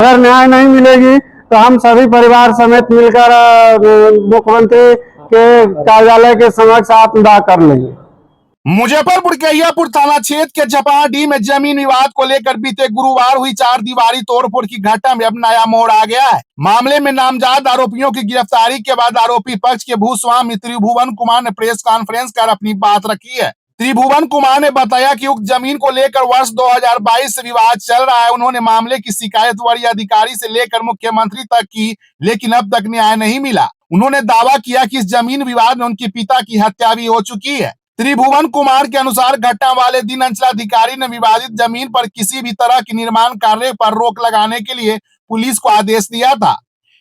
अगर न्याय नहीं मिलेगी तो हम सभी परिवार समेत मिलकर मुख्यमंत्री के कार्यालय के समक्ष आत्मदाह कर लेंगे। मुजफ्फरपुर के अहियापुर थाना क्षेत्र के झपाडीह में जमीन विवाद को लेकर बीते गुरुवार हुई 4 दीवारी तोड़फोड़ की घटना में अब नया मोड़ आ गया है। मामले में नामजद आरोपियों की गिरफ्तारी के बाद आरोपी पक्ष के भूस्वामी त्रिभुवन कुमार ने प्रेस कॉन्फ्रेंस कर अपनी बात रखी है। त्रिभुवन कुमार ने बताया कि उक्त जमीन को लेकर वर्ष 2022 से विवाद चल रहा है। उन्होंने मामले की शिकायत वरीय अधिकारी से लेकर मुख्यमंत्री तक की, लेकिन अब तक न्याय नहीं मिला। उन्होंने दावा किया कि इस जमीन विवाद में उनके पिता की हत्या भी हो चुकी है। त्रिभुवन कुमार के अनुसार घटना वाले दिन अंचलाधिकारी ने विवादित जमीन पर किसी भी तरह के निर्माण कार्य पर रोक लगाने के लिए पुलिस को आदेश दिया था।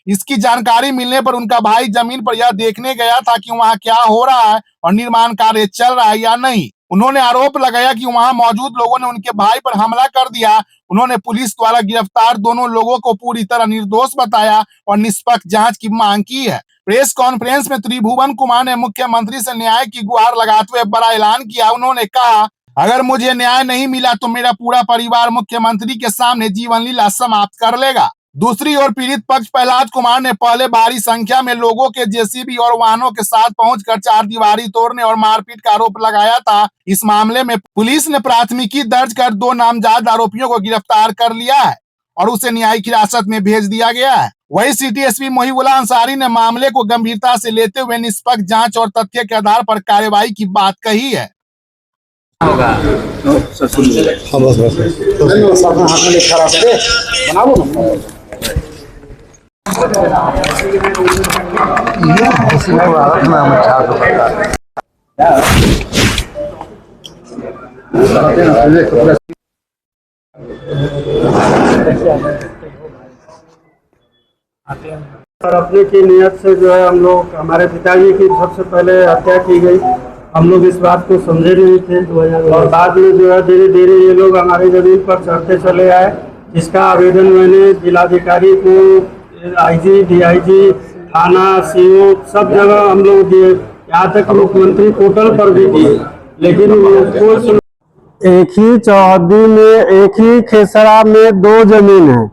इसकी जानकारी मिलने पर उनका भाई जमीन पर यह देखने गया था कि वहां क्या हो रहा है और निर्माण कार्य चल रहा है या नहीं। उन्होंने आरोप लगाया कि वहां मौजूद लोगों ने उनके भाई पर हमला कर दिया। उन्होंने पुलिस द्वारा गिरफ्तार दोनों लोगों को पूरी तरह निर्दोष बताया और निष्पक्ष जांच की मांग की है। प्रेस कॉन्फ्रेंस में त्रिभुवन कुमार ने मुख्यमंत्री से न्याय की गुहार लगाते हुए बड़ा ऐलान किया। उन्होंने कहा, अगर मुझे न्याय नहीं मिला तो मेरा पूरा परिवार मुख्यमंत्री के सामने जीवन लीला समाप्त कर लेगा। दूसरी ओर पीड़ित पक्ष प्रहलाद कुमार ने पहले भारी संख्या में लोगों के जेसीबी और वाहनों के साथ पहुंचकर 4 दीवारी तोड़ने और मारपीट का आरोप लगाया था। इस मामले में पुलिस ने प्राथमिकी दर्ज कर 2 नामजद आरोपियों को गिरफ्तार कर लिया है और उसे न्यायिक हिरासत में भेज दिया गया है। वही सिटी एसपी मोहिबुल्लाह अंसारी ने मामले को गंभीरता से लेते हुए निष्पक्ष जांच और तथ्य के आधार पर कार्रवाई की बात कही है। और अपने की नियत से जो है हम लोग, हमारे पिताजी की सबसे पहले हत्या की गई। हम लोग इस बात को समझे नहीं थे और बाद में जो है धीरे धीरे ये लोग हमारी जमीन पर चढ़ते चले आए। इसका आवेदन मैंने जिलाधिकारी को, आईजी, डीआईजी, थाना, सीओ सब जगह हम लोग दिए, यहाँ तक मुख्यमंत्री पोर्टल पर भी दिए, लेकिन एक ही चौहद्दी में, एक ही खेसरा में 2 जमीन है।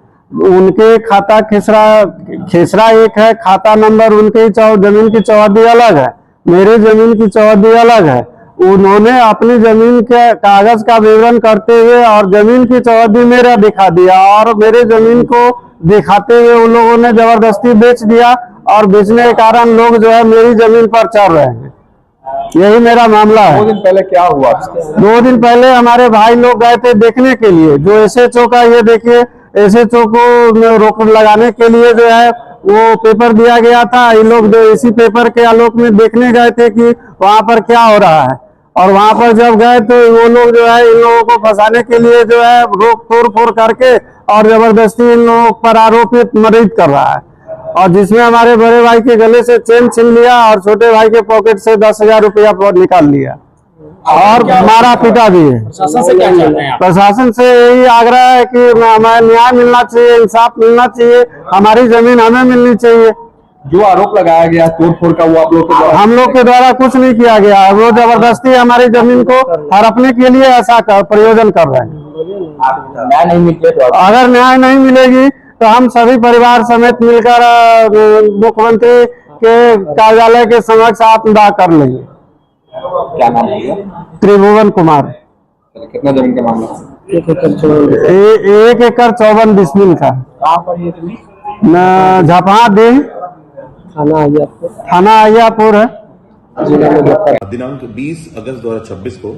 उनके खाता खेसरा एक है, खाता नंबर उनके जमीन की चौहद्दी अलग है, मेरे जमीन की चौहद्दी अलग है। उन्होंने अपनी जमीन के कागज का विवरण करते हुए और जमीन की चौहद्दी मेरा दिखा दिया और मेरे जमीन को दिखाते हुए उन लोगों ने जबरदस्ती बेच दिया और बेचने के कारण लोग जो है मेरी जमीन पर चढ़ रहे हैं। यही मेरा मामला है। 2 दिन पहले क्या हुआ? 2 दिन पहले हमारे भाई लोग गए थे देखने के लिए, जो एसएचओ का, ये देखिए एसएचओ को रोक लगाने के लिए जो है वो पेपर दिया गया था। ये लोग जो इसी पेपर के आलोक में देखने गए थे कि वहां पर क्या हो रहा है, और वहां पर जब गए तो वो लोग जो है इन लोगों को फंसाने के लिए जो है रोक तोड़ फोड़ करके और जबरदस्ती इन लोगों पर आरोपित मरीज कर रहा है, और जिसमें हमारे बड़े भाई के गले से चेन छीन लिया और छोटे भाई के पॉकेट से 10,000 रुपया निकाल लिया और मारा पीटा भी है। प्रशासन से क्या चाहते हैं आप? प्रशासन से यही आग्रह है कि हमें न्याय मिलना चाहिए, इंसाफ मिलना चाहिए, हमारी जमीन हमें मिलनी चाहिए। जो आरोप लगाया गया तोड़फोड़ का, वो आप लोग के द्वारा? हम लोग के द्वारा कुछ नहीं किया गया है। वो जबरदस्ती हमारी जमीन को हड़पने के लिए ऐसा प्रयोजन कर रहे हैं। न्याय नहीं मिले तो अगर न्याय नहीं मिलेगी तो हम सभी परिवार समेत मिलकर मुख्यमंत्री के कार्यालय के समक्ष आत्मदाह कर लेंगे। क्या नाम है? त्रिभुवन कुमार। कितना जमीन का मामला? 1 एकड़ 54 डिसमिल का। कहाँ पर ये जमीन? झपाडीह, थाना अहियापुर है। दिनांक 20 अगस्त 2026 को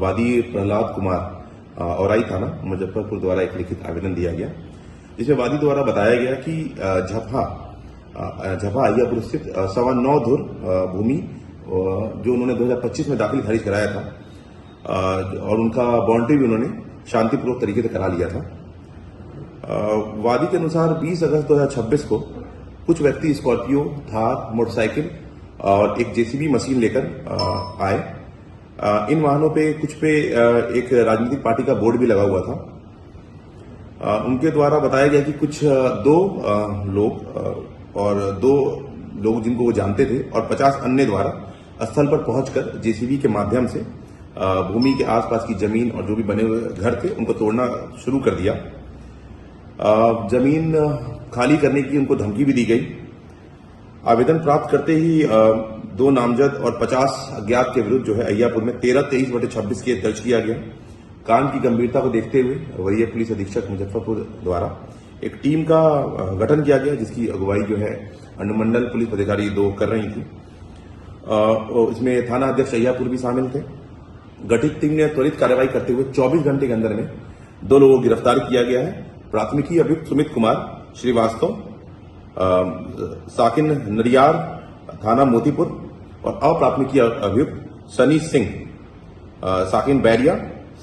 वादी प्रहलाद कुमार औराई थाना मुजफ्फरपुर द्वारा एक लिखित आवेदन दिया गया, जिसमें वादी द्वारा बताया गया कि झपा अहियापुर स्थित 9.25 धुर भूमि जो उन्होंने 2025 में दाखिल खारिज कराया था और उनका बाउंड्री भी उन्होंने शांतिपूर्वक तरीके से करा लिया था। वादी के अनुसार 20 अगस्त 2026 को कुछ व्यक्ति स्कॉर्पियो, थार, मोटरसाइकिल और एक जेसीबी मशीन लेकर आए। इन वाहनों पे कुछ पे एक राजनीतिक पार्टी का बोर्ड भी लगा हुआ था। उनके द्वारा बताया गया कि कुछ 2 लोग और 2 लोग जिनको वो जानते थे और 50 अन्य द्वारा स्थल पर पहुंचकर जेसीबी के माध्यम से भूमि के आसपास की जमीन और जो भी बने हुए घर थे उनको तोड़ना शुरू कर दिया। जमीन खाली करने की उनको धमकी भी दी गई। आवेदन प्राप्त करते ही 2 नामजद और 50 अज्ञात के विरुद्ध जो है अहियापुर में 13-23/26 केस दर्ज किया गया। कांड की गंभीरता को देखते हुए वरीय पुलिस अधीक्षक मुजफ्फरपुर द्वारा एक टीम का गठन किया गया, जिसकी अगुवाई जो है अनुमंडल पुलिस अधिकारी 2 कर रही थी। इसमें थाना अध्यक्ष अहियापुर भी शामिल थे। गठित टीम ने त्वरित कार्रवाई करते हुए 24 घंटे के अंदर में 2 लोगों को गिरफ्तार किया गया है। प्राथमिकी अभियुक्त सुमित कुमार श्रीवास्तव, साकिन नरियार, थाना मोतीपुर, और अप्राथमिकी अभियुक्त सनी सिंह, साकिन बैरिया,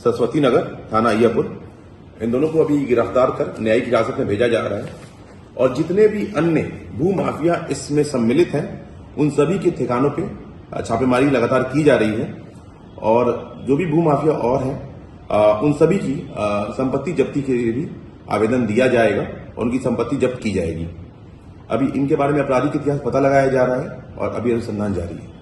सरस्वती नगर, थाना अहियापुर। इन दोनों को अभी गिरफ्तार कर न्यायिक हिरासत में भेजा जा रहा है। और जितने भी अन्य भू माफिया इसमें सम्मिलित हैं, उन सभी के ठिकानों पे छापेमारी लगातार की जा रही है। और जो भी भू माफिया और हैं, उन सभी की संपत्ति जब्ती के लिए भी आवेदन दिया जाएगा और उनकी संपत्ति जब्त की जाएगी। अभी इनके बारे में आपराधिक इतिहास पता लगाया जा रहा है और अभी अनुसंधान जारी है।